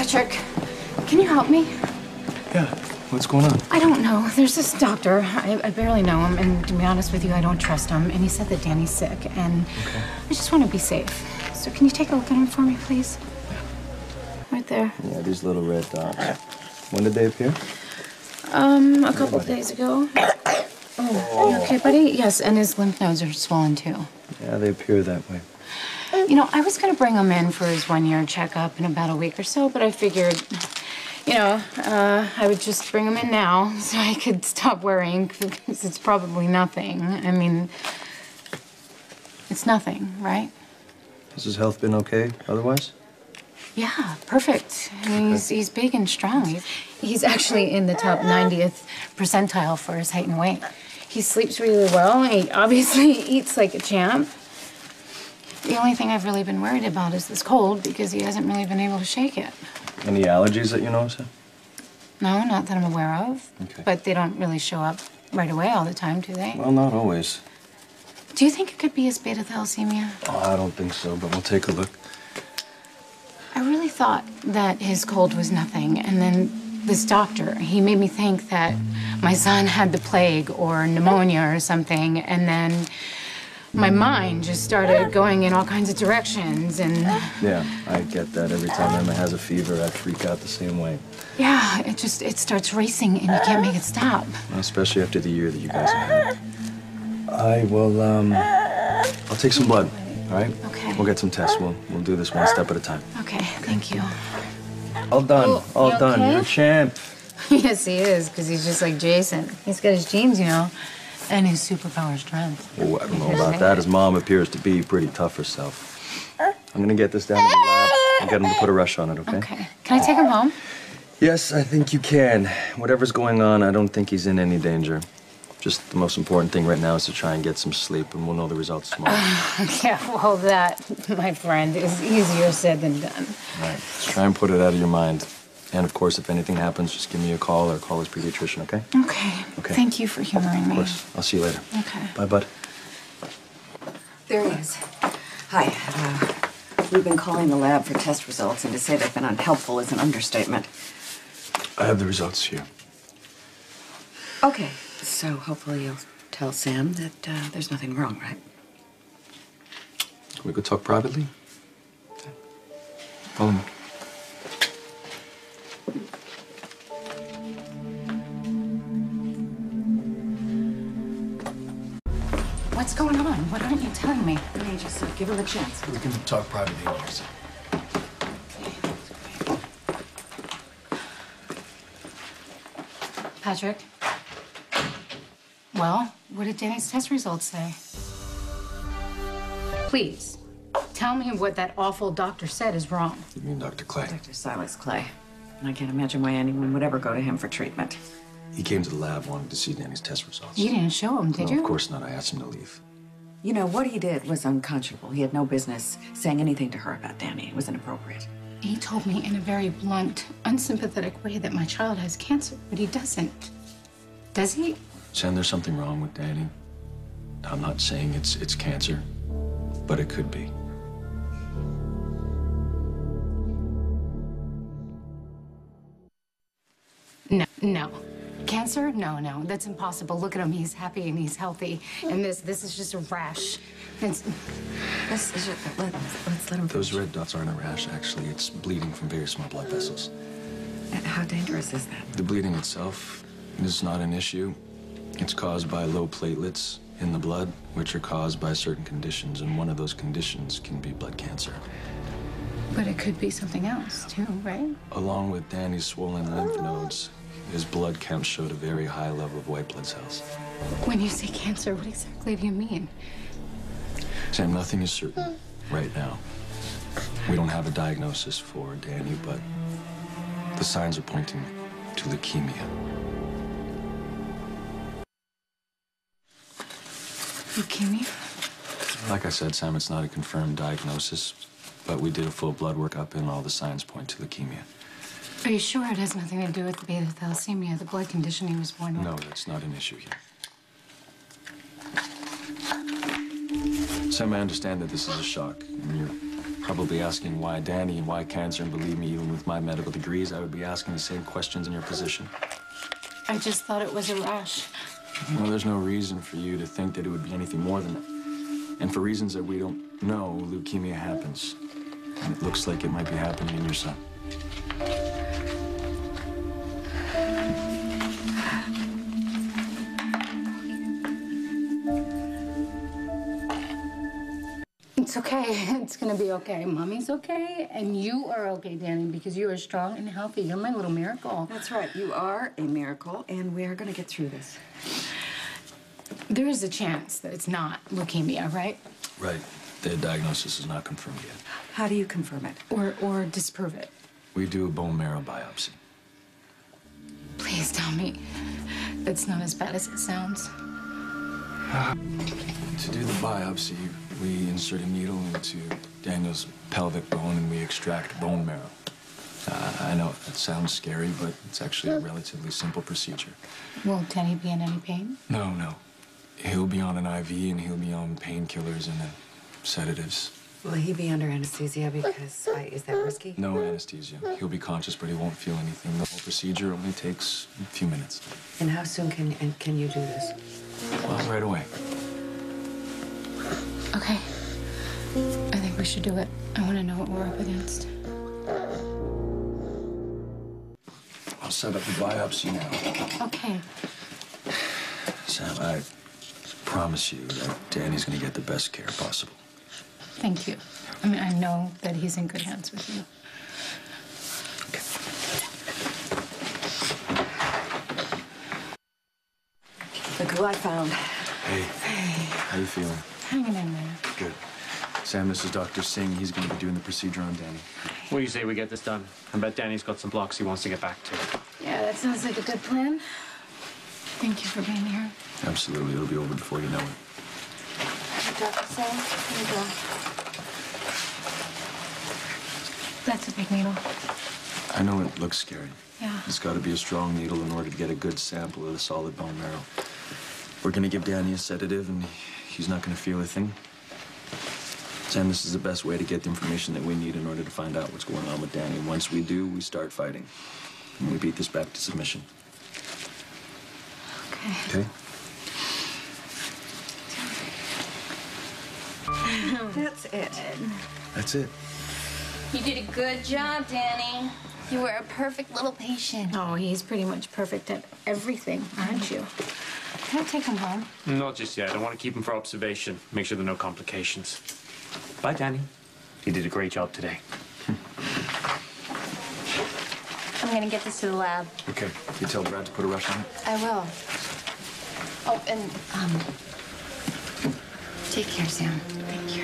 Patrick, can you help me? Yeah, what's going on? I don't know. There's this doctor. I barely know him, and to be honest with you, I don't trust him. And he said that Danny's sick, and I just want to be safe. So can you take a look at him for me, please? Yeah. Right there. Yeah, these little red dots. When did they appear? A couple days ago. Oh, you okay, buddy? Yes, and his lymph nodes are swollen, too. Yeah, they appear that way. You know, I was going to bring him in for his one-year checkup in about a week or so, but I figured, you know, I would just bring him in now so I could stop worrying, because it's probably nothing. I mean, it's nothing, right? Has his health been okay otherwise? Yeah, perfect. He's big and strong. He's actually in the top 90th percentile for his height and weight. He sleeps really well. He obviously eats like a champ. The only thing I've really been worried about is this cold, because he hasn't really been able to shake it. Any allergies that you notice? No, not that I'm aware of. Okay. But they don't really show up right away all the time, do they? Well, not always. Do you think it could be his beta thalassemia? Oh, I don't think so, but we'll take a look. I really thought that his cold was nothing, and then this doctor, he made me think that my son had the plague or pneumonia or something, and then my mind just started going in all kinds of directions, and... Yeah, I get that. Every time Emma has a fever, I freak out the same way. Yeah, it starts racing, and you can't make it stop. Especially after the year that you guys have had. I will, I'll take some blood, all right? Okay. We'll get some tests. We'll do this one step at a time. Okay, thank you. All done, all done. Okay? You're a champ. Yes, he is, because he's just like Jason. He's got his genes, you know, and his superpower strength. Oh, I don't know about that. His mom appears to be pretty tough herself. I'm gonna get this down to the lab and get him to put a rush on it, okay? Okay. Can I take him home? Yes, I think you can. Whatever's going on, I don't think he's in any danger. Just the most important thing right now is to try and get some sleep, and we'll know the results tomorrow. Yeah, well, that, my friend, is easier said than done. All right, try and put it out of your mind. And of course, if anything happens, just give me a call or call his pediatrician, okay? Okay. Thank you for humoring me. Of course. I'll see you later. Okay. Bye, bud. There he is. Hi. We've been calling the lab for test results, and to say they've been unhelpful is an understatement. I have the results here. Okay, so hopefully you'll tell Sam that there's nothing wrong, right? Can we go talk privately? Follow me. What's going on? What aren't you telling me? Let me just give him a chance. We can talk privately in here. Patrick? Well, what did Danny's test results say? Please, tell me what that awful doctor said is wrong. You mean Dr. Clay? Dr. Silas Clay. And I can't imagine why anyone would ever go to him for treatment. He came to the lab wanting to see Danny's test results. You didn't show him, did you? No, of course not. I asked him to leave. You know, what he did was unconscionable. He had no business saying anything to her about Danny. It was inappropriate. He told me in a very blunt, unsympathetic way that my child has cancer, but he doesn't. Does he? Sam, there's something wrong with Danny. I'm not saying it's cancer, but it could be. No. Cancer? No. That's impossible. Look at him. He's happy and he's healthy. And this is just a rash. Let's let him Those finish. red dots aren't a rash, actually. It's bleeding from very small blood vessels. How dangerous is that? The bleeding itself is not an issue. It's caused by low platelets in the blood, which are caused by certain conditions, and one of those conditions can be blood cancer. But it could be something else, too, right? Along with Danny's swollen lymph nodes, his blood count showed a very high level of white blood cells. When you say cancer, what exactly do you mean? Sam, nothing is certain right now. We don't have a diagnosis for Danny, but the signs are pointing to leukemia. Leukemia? Like I said, Sam, it's not a confirmed diagnosis, but we did a full blood workup and all the signs point to leukemia. Are you sure it has nothing to do with the beta thalassemia, the blood condition he was born with? No, that's not an issue here. Sam, I understand that this is a shock, and you're probably asking why Danny and why cancer, and believe me, even with my medical degrees, I would be asking the same questions in your position. I just thought it was a rash. Well, there's no reason for you to think that it would be anything more than that. And for reasons that we don't know, leukemia happens. And it looks like it might be happening in your son. It's okay. It's gonna be okay. Mommy's okay, and you are okay, Danny, because you are strong and healthy. You're my little miracle. That's right. You are a miracle, and we are going to get through this. There is a chance that it's not leukemia, right? Right. The diagnosis is not confirmed yet. How do you confirm it? Or disprove it. We do a bone marrow biopsy. Please tell me it's not as bad as it sounds. To do the biopsy, we insert a needle into Daniel's pelvic bone and we extract bone marrow. I know it sounds scary, but it's actually a relatively simple procedure. Will Danny be in any pain? No, no. He'll be on an IV and he'll be on painkillers and then sedatives. Will he be under anesthesia because is that risky? No anesthesia. He'll be conscious, but he won't feel anything. The whole procedure only takes a few minutes. And how soon can you do this? Well, right away. Okay. I think we should do it. I want to know what we're up against. I'll set up the biopsy now. Okay. Sam, I promise you that Danny's gonna get the best care possible. Thank you. I mean, I know that he's in good hands with you. Look who I found. Hey. How you feeling? Hanging in there. Good. Sam, this is Dr. Singh. He's gonna be doing the procedure on Danny. What do you say we get this done? I bet Danny's got some blocks he wants to get back to. Yeah, that sounds like a good plan. Thank you for being here. Absolutely. It'll be over before you know it. Dr. Singh, here you go. That's a big needle. I know it looks scary. Yeah. It's got to be a strong needle in order to get a good sample of the solid bone marrow. We're going to give Danny a sedative, and he's not going to feel a thing. Sam, this is the best way to get the information that we need in order to find out what's going on with Danny. Once we do, we start fighting. And we beat this back to submission. Okay. Okay? That's it. That's it. You did a good job, Danny. You were a perfect little patient. Oh, he's pretty much perfect at everything, aren't you? Can I take him home? Not just yet. I want to keep him for observation. Make sure there are no complications. Bye, Danny. You did a great job today. I'm gonna get this to the lab. Okay. You tell Brad to put a rush on it? I will. Oh, and, take care, Sam. Thank you.